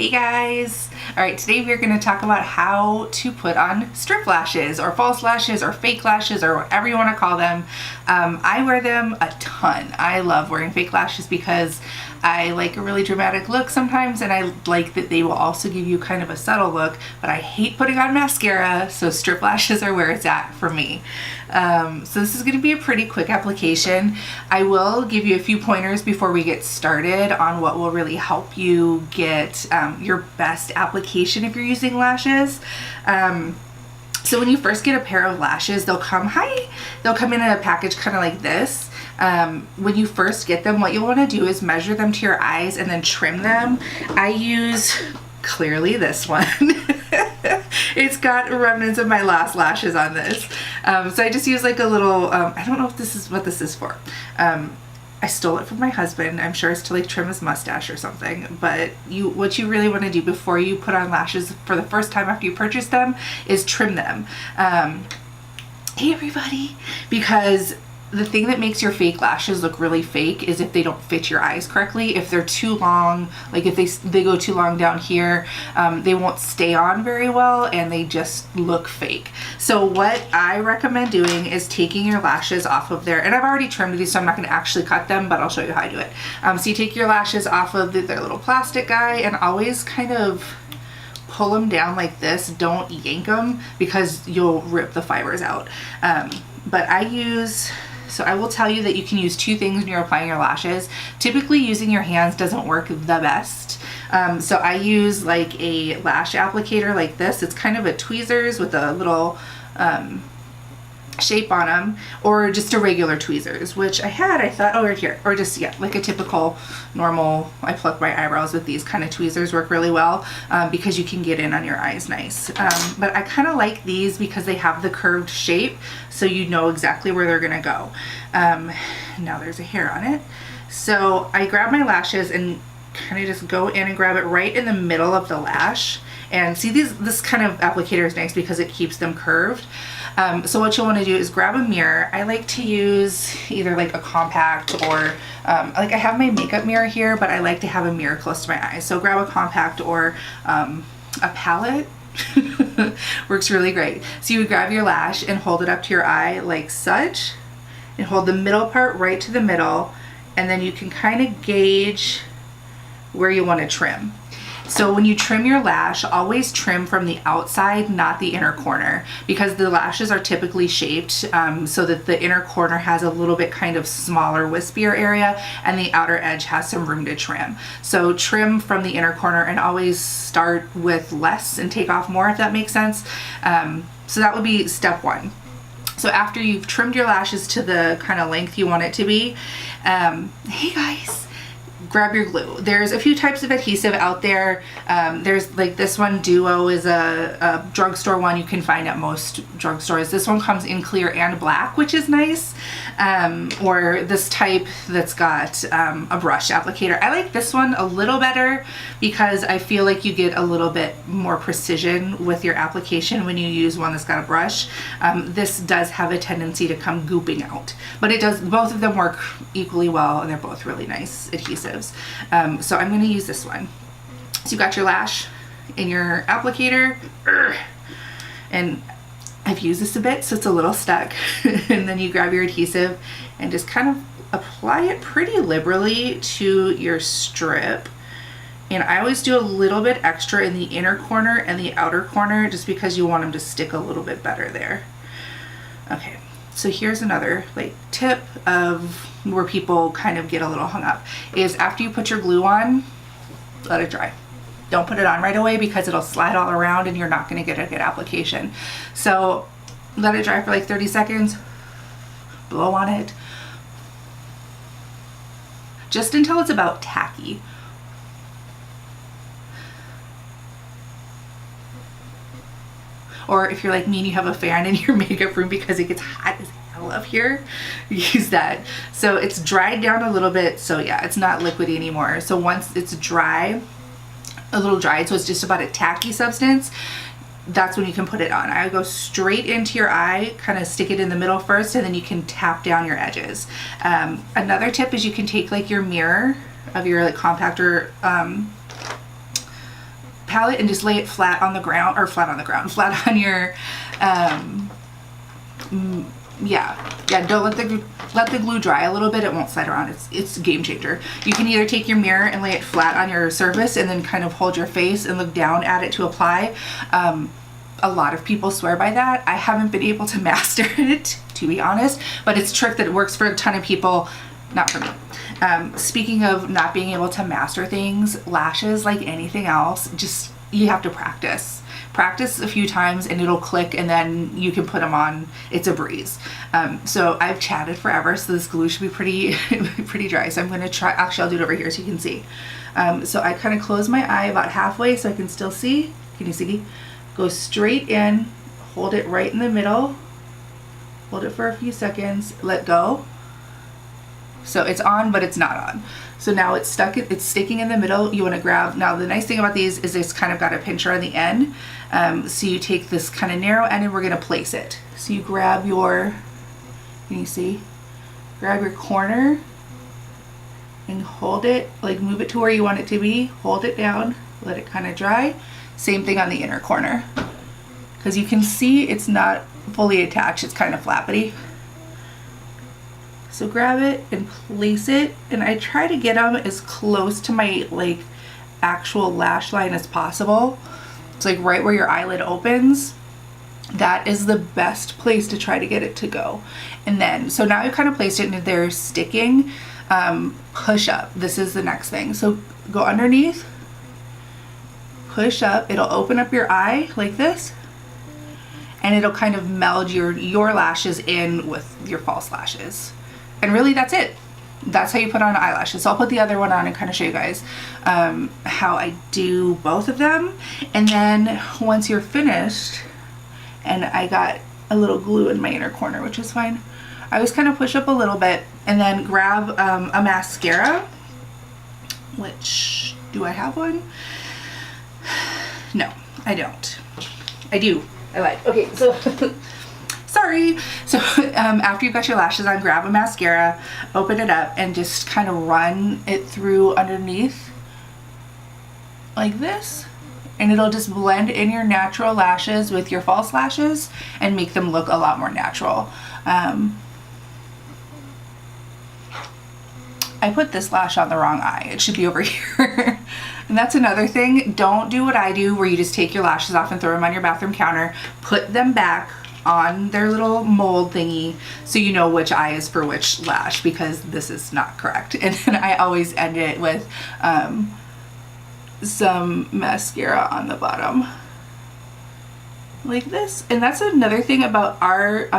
Hey guys! Alright, today we're going to talk about how to put on strip lashes or false lashes or fake lashes or whatever you want to call them. I wear them a ton. I love wearing fake lashes because I like a really dramatic look sometimes, and I like that they will also give you kind of a subtle look, but I hate putting on mascara, so strip lashes are where it's at for me. So this is going to be a pretty quick application. I will give you a few pointers before we get started on what will really help you get your best application if you're using lashes. So when you first get a pair of lashes, they'll come in a package kind of like this. When you first get them, what you'll want to do is measure them to your eyes and then trim them. I use clearly this one. It's got remnants of my last lashes on this. So I just use like a little, I don't know if this is what this is for. I stole it from my husband. I'm sure it's to like trim his mustache or something. But what you really want to do before you put on lashes for the first time after you purchase them is trim them. Hey everybody! Because the thing that makes your fake lashes look really fake is if they don't fit your eyes correctly. If they're too long, like if they go too long down here, they won't stay on very well and they just look fake. So what I recommend doing is taking your lashes off of there, and I've already trimmed these so I'm not going to actually cut them, but I'll show you how I do it. So you take your lashes off of their little plastic guy and always kind of pull them down like this. Don't yank them because you'll rip the fibers out. But so I will tell you that you can use two things when you're applying your lashes. Typically using your hands doesn't work the best. So I use like a lash applicator like this. It's kind of a tweezers with a little shape on them, or just a regular tweezers, which I thought, oh, right here, or just, yeah, like a typical normal, I pluck my eyebrows with these kind of tweezers work really well because you can get in on your eyes nice. But I kind of like these because they have the curved shape, so you know exactly where they're gonna go. Now there's a hair on it. So I grab my lashes and kind of just go in and grab it right in the middle of the lash. And see, this kind of applicator is nice because it keeps them curved. So what you'll want to do is grab a mirror. I like to use either like a compact or like I have my makeup mirror here, but I like to have a mirror close to my eyes. So grab a compact or a palette. Works really great. So you would grab your lash and hold it up to your eye like such, and hold the middle part right to the middle, and then you can kind of gauge where you want to trim. So when you trim your lash, always trim from the outside, not the inner corner, because the lashes are typically shaped so that the inner corner has a little bit kind of smaller, wispier area, and the outer edge has some room to trim. So trim from the inner corner and always start with less and take off more, if that makes sense. So that would be step one. So after you've trimmed your lashes to the kind of length you want it to be, hey guys, grab your glue. There's a few types of adhesive out there. There's like this one, Duo, is a drugstore one you can find at most drugstores. This one comes in clear and black, which is nice. Or this type that's got a brush applicator. I like this one a little better because I feel like you get a little bit more precision with your application when you use one that's got a brush. This does have a tendency to come gooping out, but it does, both of them work equally well, and they're both really nice adhesives. So I'm going to use this one. So you got your lash in your applicator, and I've used this a bit so it's a little stuck. And then you grab your adhesive and just kind of apply it pretty liberally to your strip. And I always do a little bit extra in the inner corner and the outer corner just because you want them to stick a little bit better there. Okay, so here's another like tip of where people kind of get a little hung up, is after you put your glue on, let it dry. Don't put it on right away because it'll slide all around and you're not going to get a good application. So let it dry for like 30 seconds, blow on it, just until it's about tacky. Or if you're like me and you have a fan in your makeup room because it gets hot as hell up here, use that. So it's dried down a little bit, so yeah, it's not liquidy anymore. So once it's dry, a little dried, so it's just about a tacky substance, that's when you can put it on. I would go straight into your eye, kind of stick it in the middle first, and then you can tap down your edges. Another tip is you can take like your mirror of your like compact or palette and just lay it flat on the ground, or flat on the ground, flat on your, yeah, don't let the glue dry a little bit. It won't slide around. It's a game changer. You can either take your mirror and lay it flat on your surface and then kind of hold your face and look down at it to apply. A lot of people swear by that. I haven't been able to master it, to be honest, but it's a trick that works for a ton of people, not for me. Speaking of not being able to master things, lashes, like anything else, just, you have to practice. Practice a few times and it'll click, and then you can put them on. It's a breeze. So I've chatted forever, so this glue should be pretty dry. So I'm gonna try, actually I'll do it over here so you can see. So I kind of close my eye about halfway so I can still see. Can you see? Go straight in, hold it right in the middle, hold it for a few seconds, let go. So it's on, but it's not on. So now it's stuck, it's sticking in the middle. You want to grab, now the nice thing about these is it's kind of got a pincher on the end. So you take this kind of narrow end and we're going to place it. So you grab your, can you see? Grab your corner and hold it, like move it to where you want it to be, hold it down, let it kind of dry. Same thing on the inner corner. Because you can see it's not fully attached, it's kind of flappity. So grab it and place it, and I try to get them as close to my like actual lash line as possible. It's like right where your eyelid opens. That is the best place to try to get it to go. And then, so now you've kind of placed it and they're sticking. Push up, this is the next thing. So go underneath, push up, it'll open up your eye like this, and it'll kind of meld your lashes in with your false lashes. And really that's it. That's how you put on eyelashes. So I'll put the other one on and kind of show you guys how I do both of them. And then once you're finished, and I got a little glue in my inner corner, which is fine, I always kind of push up a little bit and then grab a mascara, which, do I have one? No, I don't. I do. I lied. Okay, so sorry. So after you've got your lashes on, grab a mascara, open it up, and just kind of run it through underneath like this. And it'll just blend in your natural lashes with your false lashes and make them look a lot more natural. I put this lash on the wrong eye. It should be over here. And that's another thing. Don't do what I do where you just take your lashes off and throw them on your bathroom counter. Put them back on their little mold thingy so you know which eye is for which lash, because this is not correct. And then I always end it with some mascara on the bottom like this. And that's another thing about our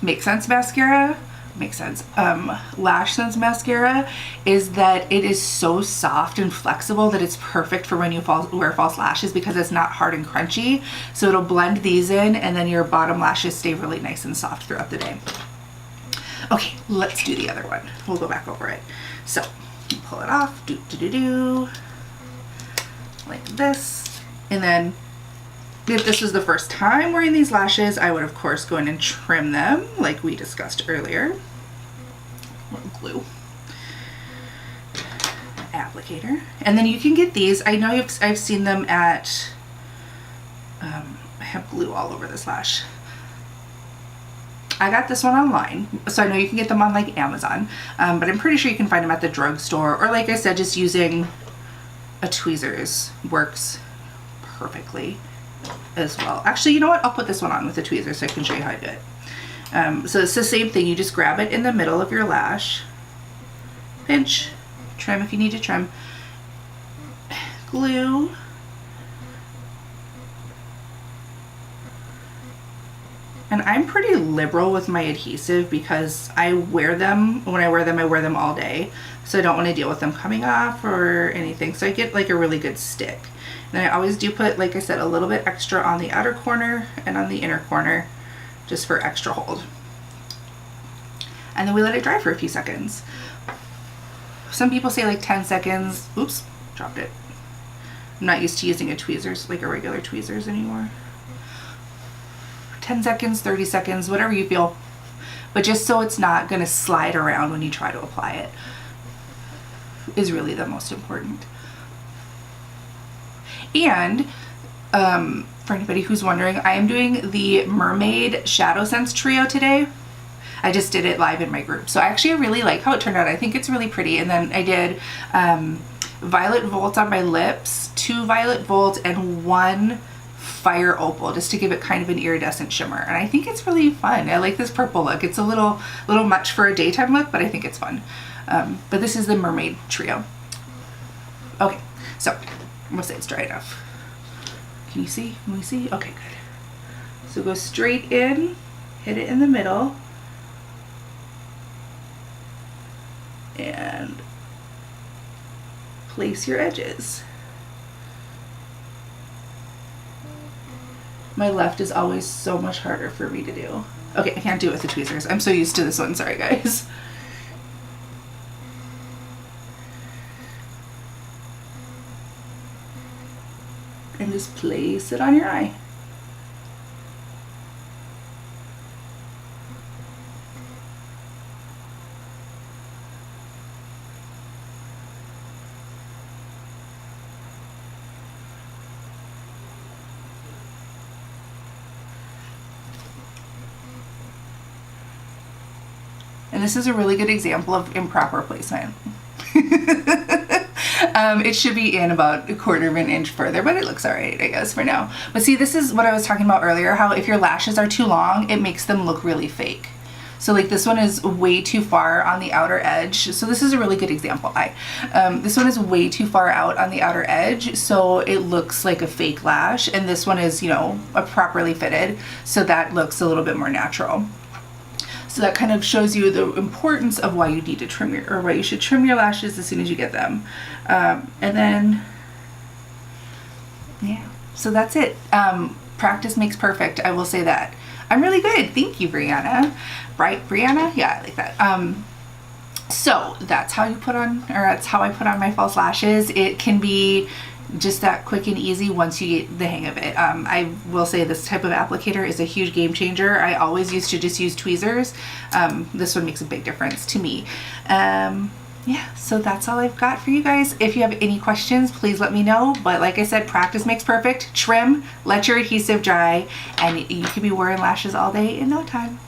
Make Sense mascara, Lash Sense mascara, is that it is so soft and flexible that it's perfect for when you wear false lashes, because it's not hard and crunchy. So it'll blend these in, and then your bottom lashes stay really nice and soft throughout the day. Okay, let's do the other one. We'll go back over it. So pull it off, like this. And then if this was the first time wearing these lashes, I would of course go in and trim them like we discussed earlier. Little glue applicator. And then you can get these. I know I've seen them at, I have glue all over this lash. I got this one online, so I know you can get them on like Amazon, but I'm pretty sure you can find them at the drugstore, or like I said, just using a tweezers works perfectly as well. Actually, you know what? I'll put this one on with the tweezers so I can show you how I do it. So it's the same thing. You just grab it in the middle of your lash, pinch, trim if you need to trim, glue, and I'm pretty liberal with my adhesive because I wear them, when I wear them all day, so I don't want to deal with them coming off or anything, so I get like a really good stick. And I always do put, like I said, a little bit extra on the outer corner and on the inner corner, just for extra hold. And then we let it dry for a few seconds. Some people say like 10 seconds. Oops, dropped it. I'm not used to using a tweezers, like a regular tweezers anymore. 10 seconds, 30 seconds, whatever you feel. But just so it's not gonna slide around when you try to apply it is really the most important. And for anybody who's wondering, I am doing the Mermaid Shadow Sense Trio today. I just did it live in my group. So I actually really like how it turned out. I think it's really pretty. And then I did Violet Volt on my lips, 2 Violet Volt, and 1 Fire Opal, just to give it kind of an iridescent shimmer. And I think it's really fun. I like this purple look. It's a little much for a daytime look, but I think it's fun. But this is the Mermaid Trio. Okay, so I'm gonna say it's dry enough. Can you see? Can we see? Okay, good. So go straight in, hit it in the middle, and place your edges. My left is always so much harder for me to do. Okay, I can't do it with the tweezers. I'm so used to this one. Sorry, guys. And just place it on your eye. And this is a really good example of improper placement. It should be in about 1/4 of an inch further, but it looks all right, I guess, for now. But see, this is what I was talking about earlier, how if your lashes are too long, it makes them look really fake. So like this one is way too far on the outer edge. So this is a really good example. This one is way too far out on the outer edge, so it looks like a fake lash. And this one is, you know, a properly fitted, so that looks a little bit more natural. So that kind of shows you the importance of why you need to trim your, or why you should trim your lashes as soon as you get them. And then, yeah, so that's it. Practice makes perfect, I will say that. I'm really good. Thank you, Brianna. Right, Brianna? Yeah, I like that. So that's how you put on, or that's how I put on my false lashes. It can be just that quick and easy once you get the hang of it. I will say this type of applicator is a huge game changer. I always used to just use tweezers. This one makes a big difference to me. Yeah, so that's all I've got for you guys. If you have any questions, please let me know. But like I said, practice makes perfect. Trim, let your adhesive dry, and you can be wearing lashes all day in no time.